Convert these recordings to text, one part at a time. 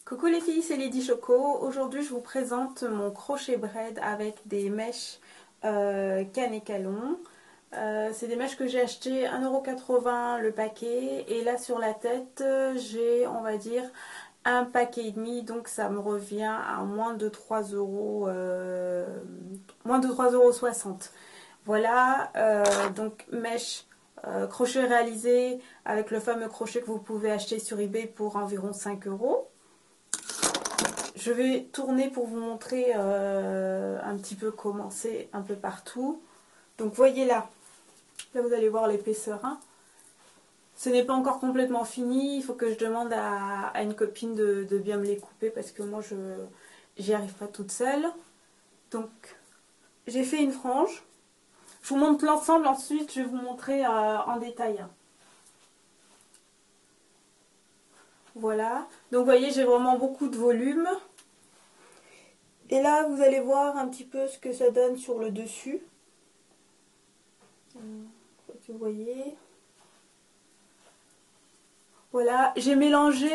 Coucou les filles, c'est Lady Choco. Aujourd'hui je vous présente mon crochet braid avec des mèches Canécalon. C'est des mèches que j'ai acheté 1,80 € le paquet. Et là sur la tête j'ai, on va dire, un paquet et demi. Donc ça me revient à moins de 3 €, moins de 3,60 €. Voilà, donc mèches crochet réalisé avec le fameux crochet que vous pouvez acheter sur eBay pour environ 5 €. Je vais tourner pour vous montrer un petit peu comment c'est un peu partout. Donc voyez là vous allez voir l'épaisseur. Hein. Ce n'est pas encore complètement fini, il faut que je demande à une copine de bien me les couper parce que moi j'y arrive pas toute seule. Donc j'ai fait une frange. Je vous montre l'ensemble, ensuite je vais vous montrer en détail. Voilà, donc vous voyez j'ai vraiment beaucoup de volume. Et là vous allez voir un petit peu ce que ça donne sur le dessus. Vous voyez. Voilà, j'ai mélangé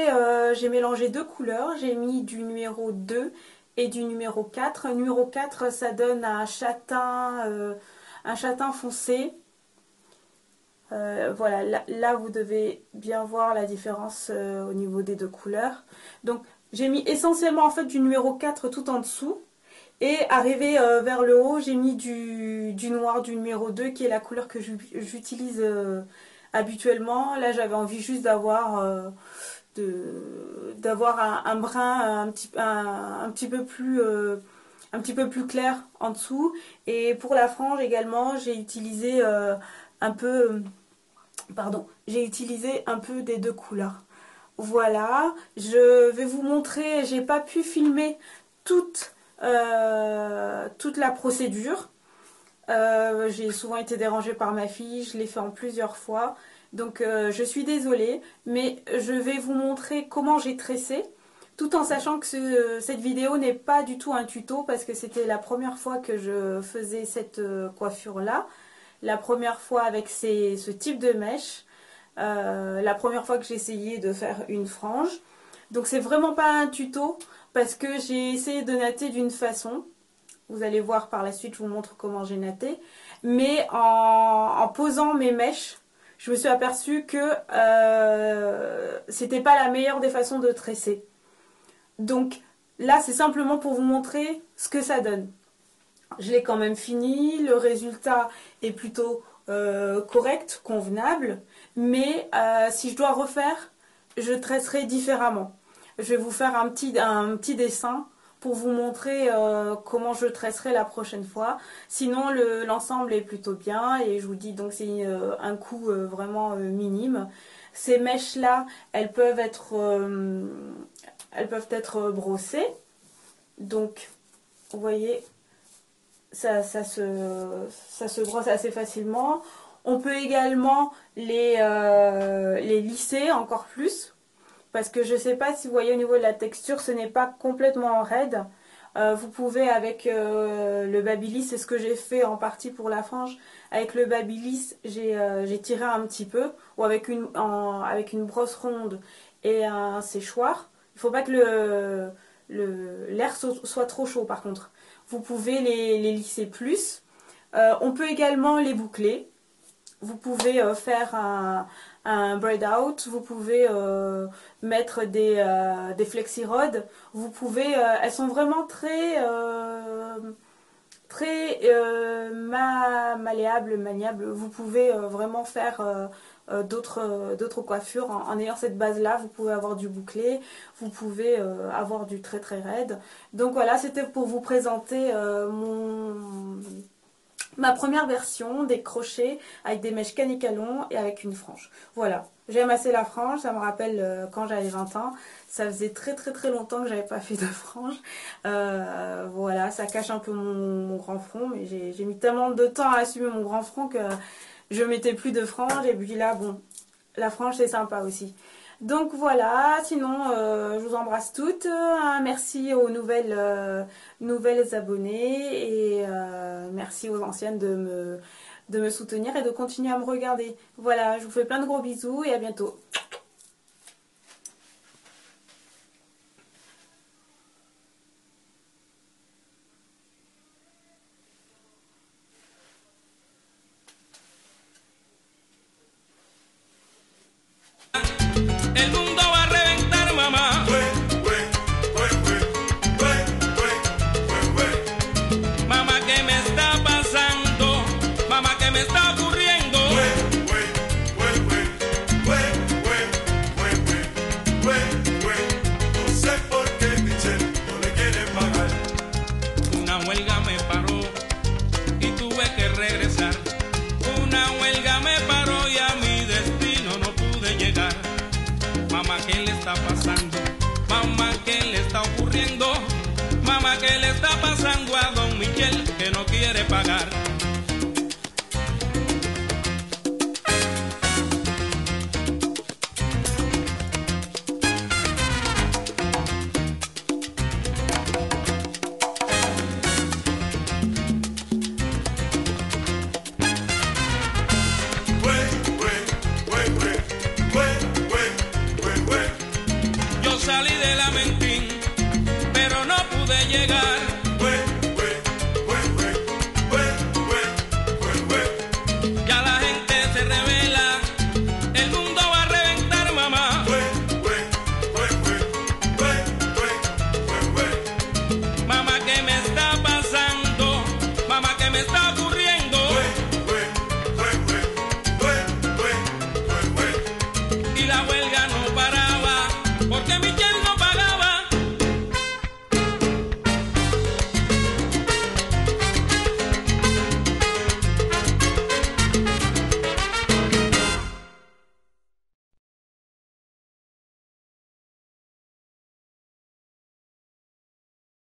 deux couleurs. J'ai mis du numéro 2 et du numéro 4. Numéro 4 ça donne un châtain foncé. Voilà, là vous devez bien voir la différence au niveau des deux couleurs. Donc j'ai mis essentiellement en fait du numéro 4 tout en dessous. Et arrivé vers le haut, j'ai mis du noir du numéro 2 qui est la couleur que j'utilise habituellement. Là j'avais envie juste d'avoir un brin un petit peu plus clair en dessous. Et pour la frange également, j'ai utilisé j'ai utilisé un peu des deux couleurs. Voilà, je vais vous montrer, j'ai pas pu filmer toute la procédure. J'ai souvent été dérangée par ma fille, je l'ai fait en plusieurs fois. Donc je suis désolée, mais je vais vous montrer comment j'ai tressé. Tout en sachant que cette vidéo n'est pas du tout un tuto parce que c'était la première fois que je faisais cette coiffure là. La première fois avec ce type de mèche. La première fois que j'ai essayé de faire une frange. Donc c'est vraiment pas un tuto parce que j'ai essayé de natter d'une façon. Vous allez voir par la suite, je vous montre comment j'ai natté. Mais en posant mes mèches, je me suis aperçue que c'était pas la meilleure des façons de tresser. Donc là c'est simplement pour vous montrer ce que ça donne. Je l'ai quand même fini, le résultat est plutôt correct, convenable, mais si je dois refaire, je tresserai différemment. Je vais vous faire un petit dessin pour vous montrer comment je tresserai la prochaine fois. Sinon l'ensemble est plutôt bien et je vous dis donc c'est un coût vraiment minime. Ces mèches là, elles peuvent être brossées. Donc vous voyez, ça se brosse assez facilement. On peut également les lisser encore plus. Parce que je ne sais pas si vous voyez au niveau de la texture, ce n'est pas complètement raide. Vous pouvez avec le babyliss, c'est ce que j'ai fait en partie pour la frange. Avec le babyliss, j'ai tiré un petit peu. Ou avec une brosse ronde et un séchoir. Il ne faut pas que l'air soit trop chaud par contre. Vous pouvez les lisser plus. On peut également les boucler. Vous pouvez faire un braid out, vous pouvez mettre des flexi rods, vous pouvez, elles sont vraiment très malléables, maniables. Vous pouvez vraiment faire d'autres coiffures en ayant cette base là. Vous pouvez avoir du bouclé, vous pouvez avoir du très très raide. Donc voilà, c'était pour vous présenter ma première version des crochets avec des mèches Canécalon et avec une frange. Voilà, j'ai amassé la frange, ça me rappelle quand j'avais 20 ans. Ça faisait très très très longtemps que j'avais pas fait de frange. Voilà, ça cache un peu mon grand front, mais j'ai mis tellement de temps à assumer mon grand front que je mettais plus de frange. Et puis là, bon, la frange c'est sympa aussi. Donc voilà, sinon je vous embrasse toutes, merci aux nouvelles abonnées et merci aux anciennes de me soutenir et de continuer à me regarder. Voilà, je vous fais plein de gros bisous et à bientôt. está pasando? Mamá, ¿qué le está ocurriendo? Mamá, ¿qué le está pasando a don Michel que no quiere pagar?